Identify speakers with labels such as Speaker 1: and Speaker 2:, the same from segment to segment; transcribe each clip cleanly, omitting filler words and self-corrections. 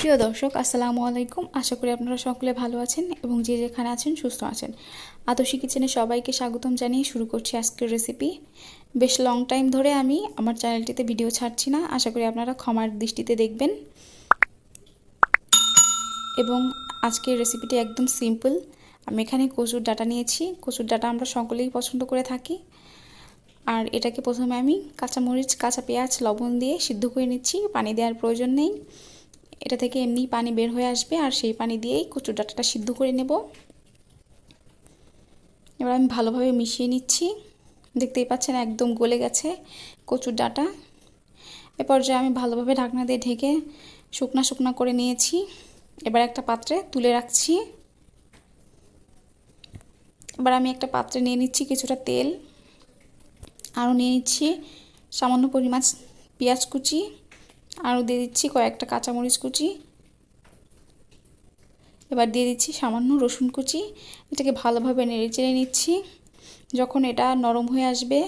Speaker 1: প্রিয় দর্শক, আসসালামু আলাইকুম। আশা করি আপনারা সকলে ভালো আছেন এবং যে যেখানে আছেন সুস্থ আছেন। আতশী কিচেনে সবাইকে স্বাগতম জানিয়ে শুরু করছি আজকের রেসিপি। বেশ লং টাইম ধরে আমি আমার চ্যানেলটিতে ভিডিও ছাড়ছি না, আশা করি আপনারা ক্ষমার দৃষ্টিতে দেখবেন। এবং আজকের রেসিপিটি একদম সিম্পল। আমি এখানে কচুর ডাঁটা নিয়েছি। কচুর ডাঁটা আমরা সকলেই পছন্দ করে থাকি। আর এটাকে প্রথমে আমি কাঁচামরিচ, কাঁচা পেঁয়াজ, লবণ দিয়ে সিদ্ধ করে নিচ্ছি। পানি দেওয়ার প্রয়োজন নেই, এটা থেকে এমনি পানি বের হয়ে আসবে আর সেই পানি দিয়েই কচুর ডাঁটাটা সিদ্ধ করে নেব। এবার আমি ভালোভাবে মিশিয়ে নিচ্ছি। দেখতেই পাচ্ছেন একদম গলে গেছে কচুর ডাঁটা। এ পর্যায়ে আমি ভালোভাবে ঢাকনা দিয়ে ঢেকে শুকনা শুকনা করে নিয়েছি। এবার একটা পাত্রে তুলে রাখছি। এবার আমি একটা পাত্রে নিয়ে নিচ্ছি কিছুটা তেল, আরও নিয়ে নিচ্ছি সামান্য পরিমাণ পেঁয়াজ কুচি, আরও দিয়ে দিচ্ছি কয়েকটা কাঁচামরিচ কুচি। এবার দিয়ে দিচ্ছি সামান্য রসুন কুচি। এটাকে ভালোভাবে নেড়ে চেড়ে নিচ্ছি। যখন এটা নরম হয়ে আসবে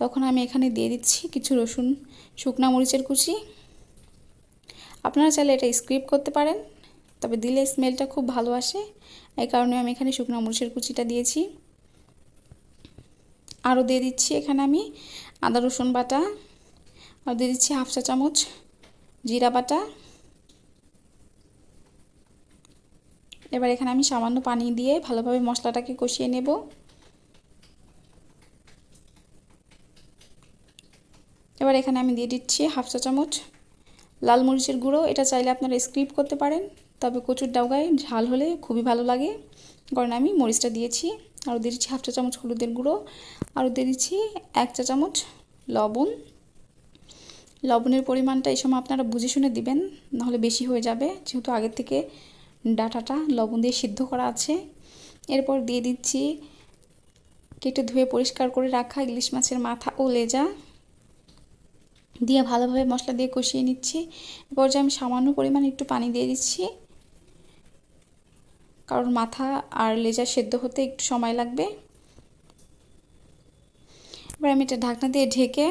Speaker 1: তখন আমি এখানে দিয়ে দিচ্ছি কিছু রসুন শুকনা মরিচের কুচি। আপনারা চাইলে এটা স্কিপ করতে পারেন, তবে দিলে স্মেলটা খুব ভালো আসে, এই কারণে আমি এখানে শুকনা মরিচের কুচিটা দিয়েছি। আরও দিয়ে দিচ্ছি এখানে আমি আদা রসুন বাটা, আর দিয়ে দিচ্ছি হাফ চা চামচ জিরা বাটা। এবার এখানে আমি সামান্য পানি দিয়ে ভালোভাবে মশলাটাকে কষিয়ে নেব। এবার এখানে আমি দিয়ে দিচ্ছি হাফ চা চামচ লাল মরিচের গুঁড়ো। এটা চাইলে আপনারা স্কিপ করতে পারেন, তবে কচুর ডাউগায় ঝাল হলে খুবই ভালো লাগে, কারণ আমি মরিচটা দিয়েছি। আরও দিয়ে দিচ্ছি হাফ চা চামচ হলুদের গুঁড়ো, আরও দিয়ে দিচ্ছি 1 চা চামচ লবণ। লবণের পরিমাণটা এই সময় আপনারা বুঝে শুনে দিবেন, নাহলে বেশি হয়ে যাবে, যেহেতু আগের থেকে ডাঁটাটা লবণ দিয়ে সিদ্ধ করা আছে। এরপর দিয়ে দিচ্ছি কেটে ধুয়ে পরিষ্কার করে রাখা ইলিশ মাছের মাথা ও লেজা দিয়ে ভালোভাবে মশলা দিয়ে কষিয়ে নিচ্ছি। এরপর যে আমি সামান্য পরিমাণ একটু পানি দিয়ে দিচ্ছি, কারণ মাথা আর লেজা সেদ্ধ হতে একটু সময় লাগবে। এবার আমি এটা ঢাকনা দিয়ে ঢেকে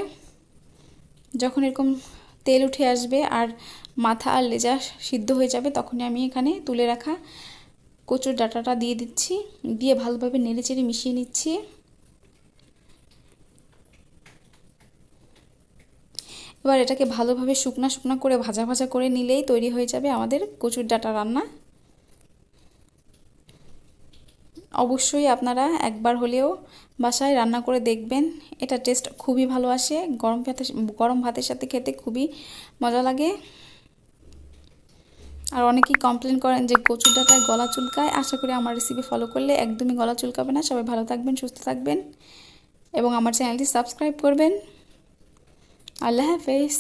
Speaker 1: যখন এরকম তেল উঠে আসবে আর মাথা আর লেজা সিদ্ধ হয়ে যাবে, তখনই আমি এখানে তুলে রাখা কচুর ডাঁটাটা দিয়ে দিচ্ছি। দিয়ে ভালোভাবে নেড়েচেড়ে মিশিয়ে নিচ্ছি। এবার এটাকে ভালোভাবে শুকনা শুকনা করে ভাজা ভাজা করে নিলেই তৈরি হয়ে যাবে আমাদের কচুর ডাঁটা রান্না। অবশ্যই আপনারা একবার হলেও বাসায় রান্না করে দেখবেন, এটা টেস্ট খুবই ভালো আসে। গরম ভাতের সাথে খেতে খুবই মজা লাগে। আর অনেকেই কমপ্লেন করেন যে কচুর ডাঁটায় গলা চুলকায়। আশা করি আমার রেসিপি ফলো করলে একদমই গলা চুলকাবে না। সবাই ভালো থাকবেন, সুস্থ থাকবেন এবং আমার চ্যানেলটি সাবস্ক্রাইব করবেন। আল্লাহ হাফেজ।